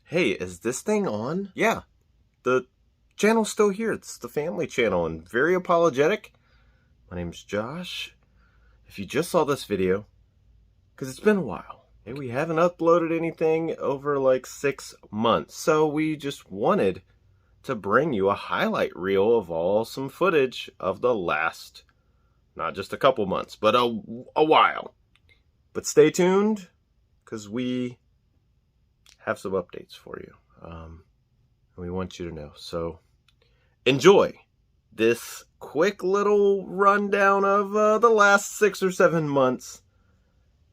Hey, is this thing on? Yeah, the channel's still here. It's the family channel and very apologetic. My name's Josh. If you just saw this video, because it's been a while, hey, we haven't uploaded anything over like 6 months, so we just wanted to bring you a highlight reel of awesome footage of the last, not just a couple months, but a while. But stay tuned, because we have some updates for you. And we want you to know. So enjoy this quick little rundown of the last 6 or 7 months.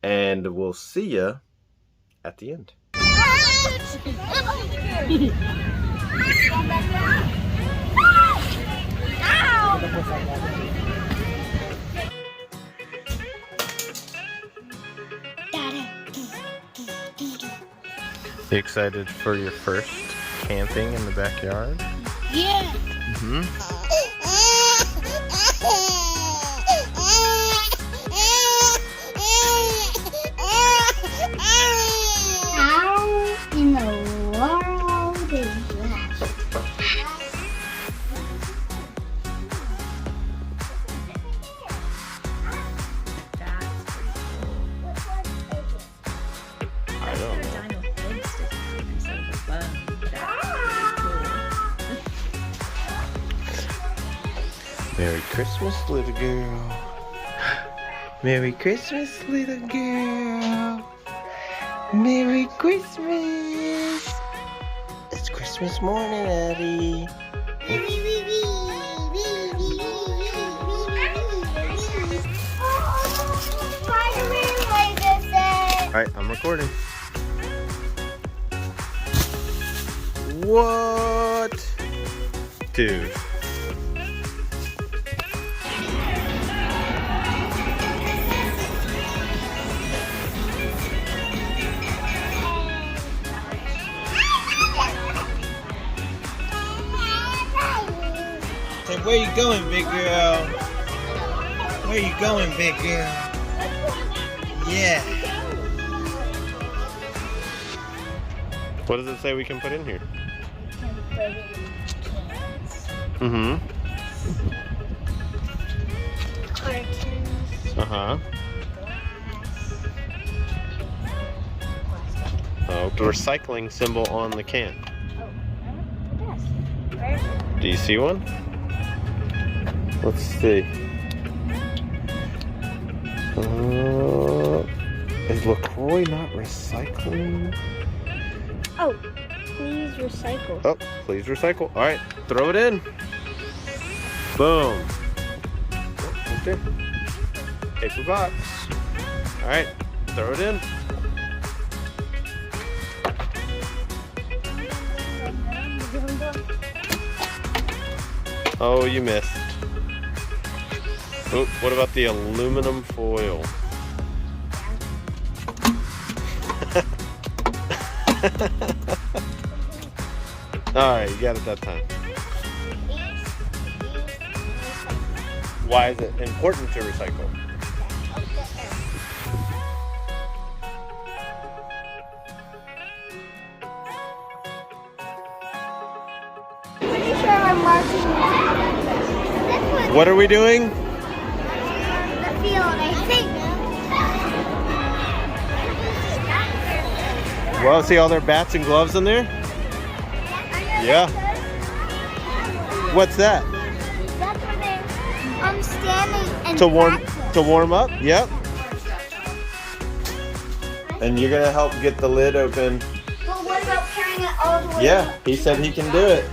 And we'll see you at the end. You excited for your first camping in the backyard? Yeah. How in the world is that? I don't know. Merry Christmas, little girl. Merry Christmas, little girl. Merry Christmas. It's Christmas morning, Addie. Alright, I'm recording. What? Dude. Hey, where you going, big girl? Where you going, big girl? Yeah. What does it say we can put in here? Mm-hmm. Cartons. Uh-huh. Oh, the recycling symbol on the can. Oh, yes. Do you see one? Let's see. Is LaCroix not recycling? Oh, please recycle. Oh, please recycle. All right, throw it in. Boom. Right there. Paper box. All right, throw it in. Oh, you missed. Oh, what about the aluminum foil? Alright, you got it that time. Why is it important to recycle? Pretty sure I'm marking this. What are we doing? The field, I think. Well, see all their bats and gloves in there? Yeah. What's that? That's where they're standing and To warm up? Yep. And you're gonna help get the lid open. But what about carrying it all the way? Yeah, he said he can do it.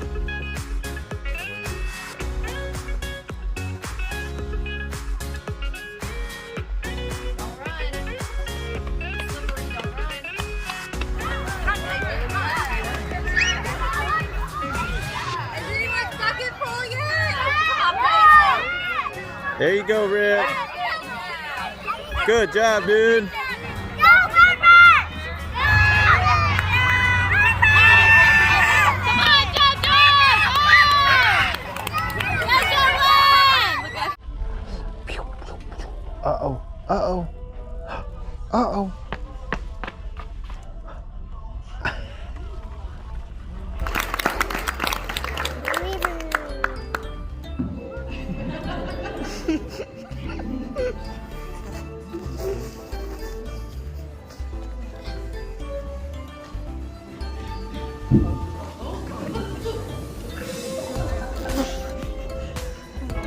There you go, Rick. Good job, dude. Uh-oh. Uh-oh. Uh-oh.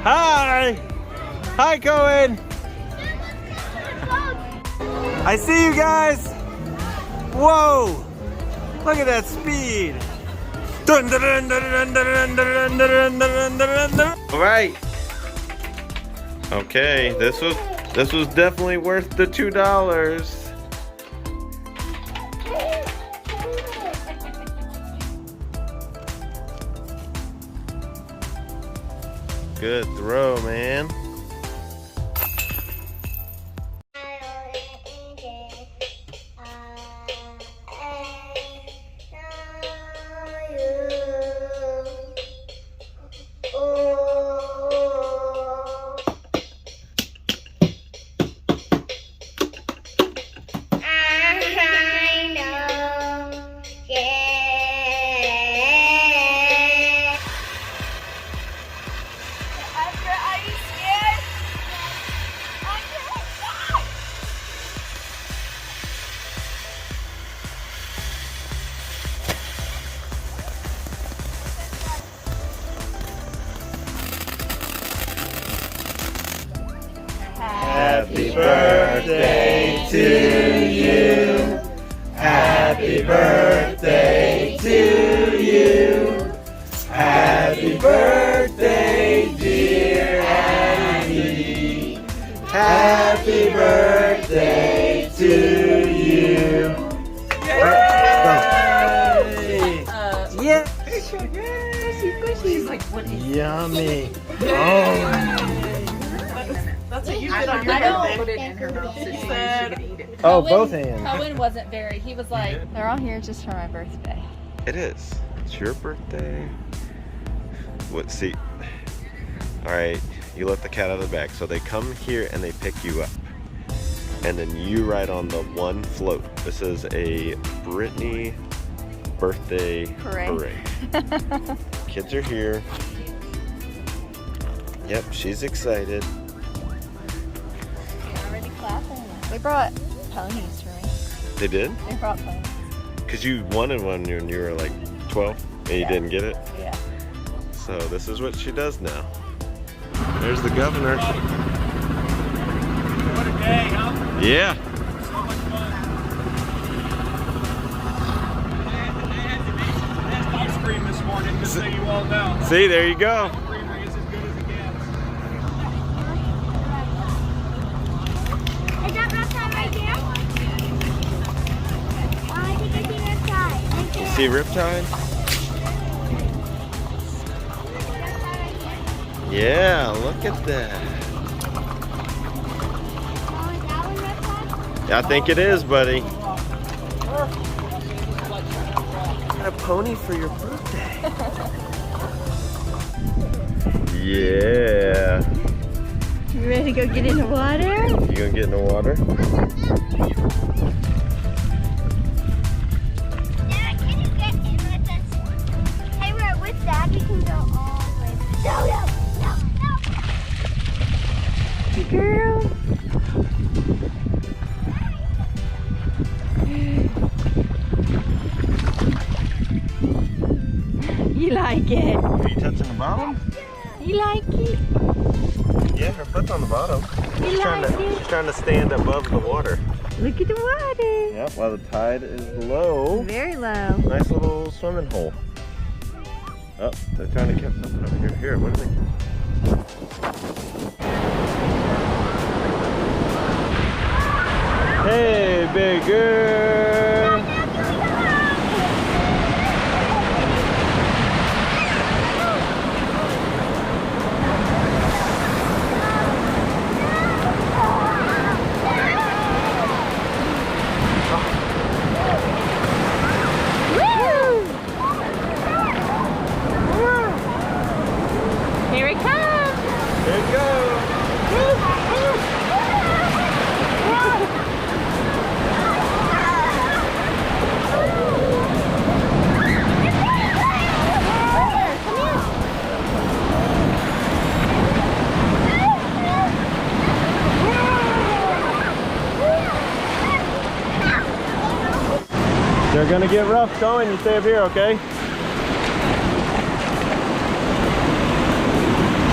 Hi! Hi, Cohen! I see you guys! Whoa! Look at that speed! Alright. Okay, this was definitely worth the $2. Good throw, man. Happy birthday to you. Happy birthday to you. Happy birthday, dear Abby. Happy birthday to you. Yeah. She's like, what is Yummy. That's what you did on your birthday. Put it in her mouth so she could eat it. Oh, both hands. Cohen wasn't very, he was like, they're all here just for my birthday. It is. It's your birthday. What, see, all right, you let the cat out of the bag. So they come here and they pick you up. And then you ride on the one float. This is a Brittany birthday parade. Kids are here. Yep, she's excited. You're already clapping. They brought ponies for me. They did? They brought ponies. Because you wanted one when you were like 12 and you didn't get it? Yeah. So this is what she does now. There's the governor. What a day, huh? Yeah. So much fun. They had ice cream this morning, just so you all know. See, there you go. The creamery is as good as it gets. Is that Riptide right there? Oh, I think I see Riptide. You see Riptide? Yeah, look at that. Oh, is that one Riptide? I think it is, buddy. Got a pony for your birthday. Yeah. You ready to go get in the water? You gonna get in the water? Dad, can you get in with us? Hey, we're with Dad. We can go all the way. No, no, no, no. Girl. You like it? Are you touching the bottom? You like it? Yeah, her foot's on the bottom. You She's like trying to stand above the water. it? Look at the water. Yep, while the tide is low. Very low. Nice little swimming hole. Oh, they're trying to catch something up here. Here, what are they? Hey, big girl. Here it comes. There you go. gonna get rough going. You stay up here, okay?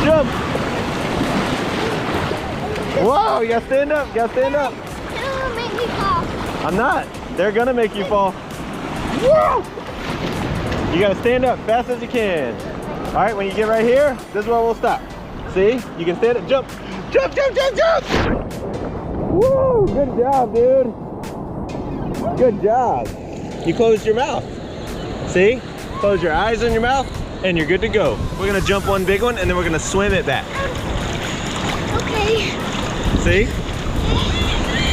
Jump! Whoa, you gotta stand up, you gotta stand up. It'll make me fall. I'm not. They're gonna make you fall. Whoa! You gotta stand up fast as you can. All right, when you get right here, this is where we'll stop. See? You can stand up, jump. Jump, jump, jump, jump! Woo! Good job, dude. Good job. You closed your mouth. See? Close your eyes and your mouth, and you're good to go. We're gonna jump one big one, and then we're gonna swim it back. Okay. See?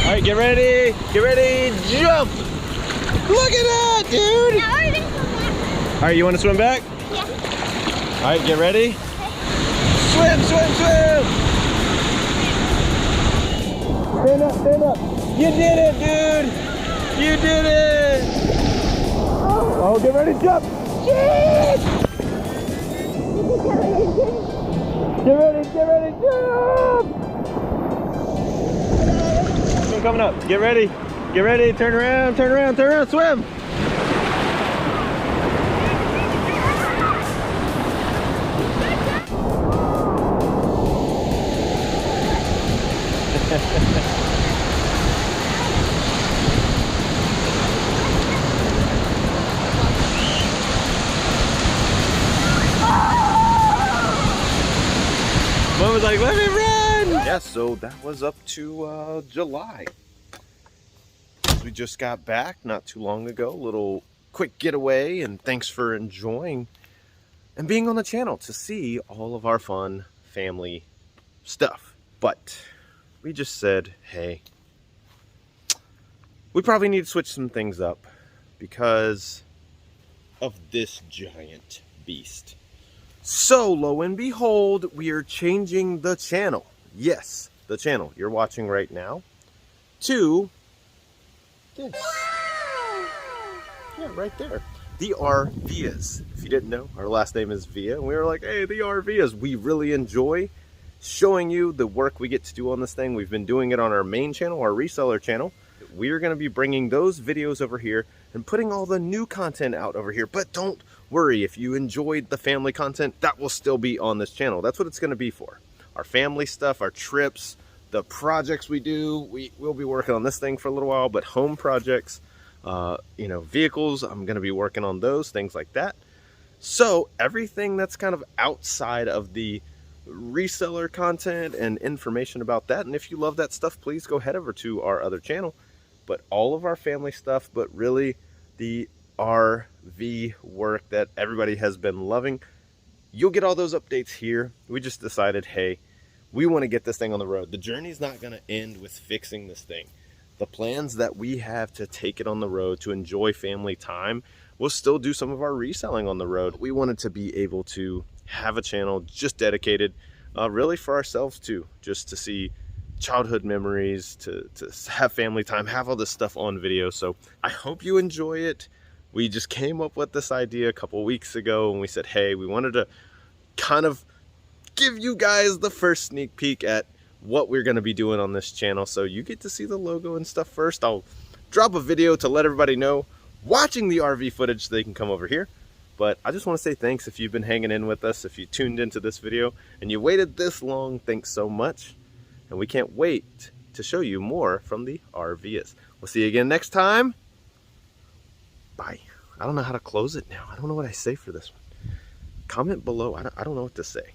All right, get ready, jump! Look at that, dude! Now we're gonna go back. All right, you wanna swim back? Yeah. All right, get ready. Swim, swim, swim! Stand up, stand up. You did it, dude! You did it! Oh, get ready to jump! Jeez! Get ready, jump! Swim coming up. Get ready, turn around, swim! Mom was like, let me run! Yeah, so that was up to July. We just got back not too long ago. Little quick getaway, and thanks for enjoying and being on the channel to see all of our fun family stuff. But we just said, hey, we probably need to switch some things up because of this giant beast. So, lo and behold, we are changing the channel. Yes, the channel you're watching right now to this. Yeah, right there. The RVias. If you didn't know, our last name is Via. And we were like, hey, the RVias. We really enjoy showing you the work we get to do on this thing. We've been doing it on our main channel, our reseller channel. We're going to be bringing those videos over here and putting all the new content out over here. But don't worry, if you enjoyed the family content, that will still be on this channel. That's what it's going to be for. Our family stuff, our trips, the projects we do. We'll be working on this thing for a little while, but home projects, you know, vehicles, I'm going to be working on those, things like that. So everything that's kind of outside of the reseller content and information about that, and if you love that stuff, please go head over to our other channel. But all of our family stuff, but really the RV work that everybody has been loving, you'll get all those updates here. We just decided, hey, we want to get this thing on the road. The journey's not going to end with fixing this thing. The plans that we have to take it on the road, to enjoy family time, we'll still do some of our reselling on the road. We wanted to be able to have a channel just dedicated really for ourselves too, just to see childhood memories, to have family time, have all this stuff on video. So I hope you enjoy it. We just came up with this idea a couple weeks ago, and we said, hey, we wanted to kind of give you guys the first sneak peek at what we're going to be doing on this channel. So you get to see the logo and stuff first. I'll drop a video to let everybody know watching the RV footage so they can come over here. But I just want to say thanks if you've been hanging in with us, if you tuned into this video and you waited this long, thanks so much. And we can't wait to show you more from the RVias. We'll see you again next time. Bye. I don't know how to close it now. I don't know what I say for this one. Comment below. I don't know what to say.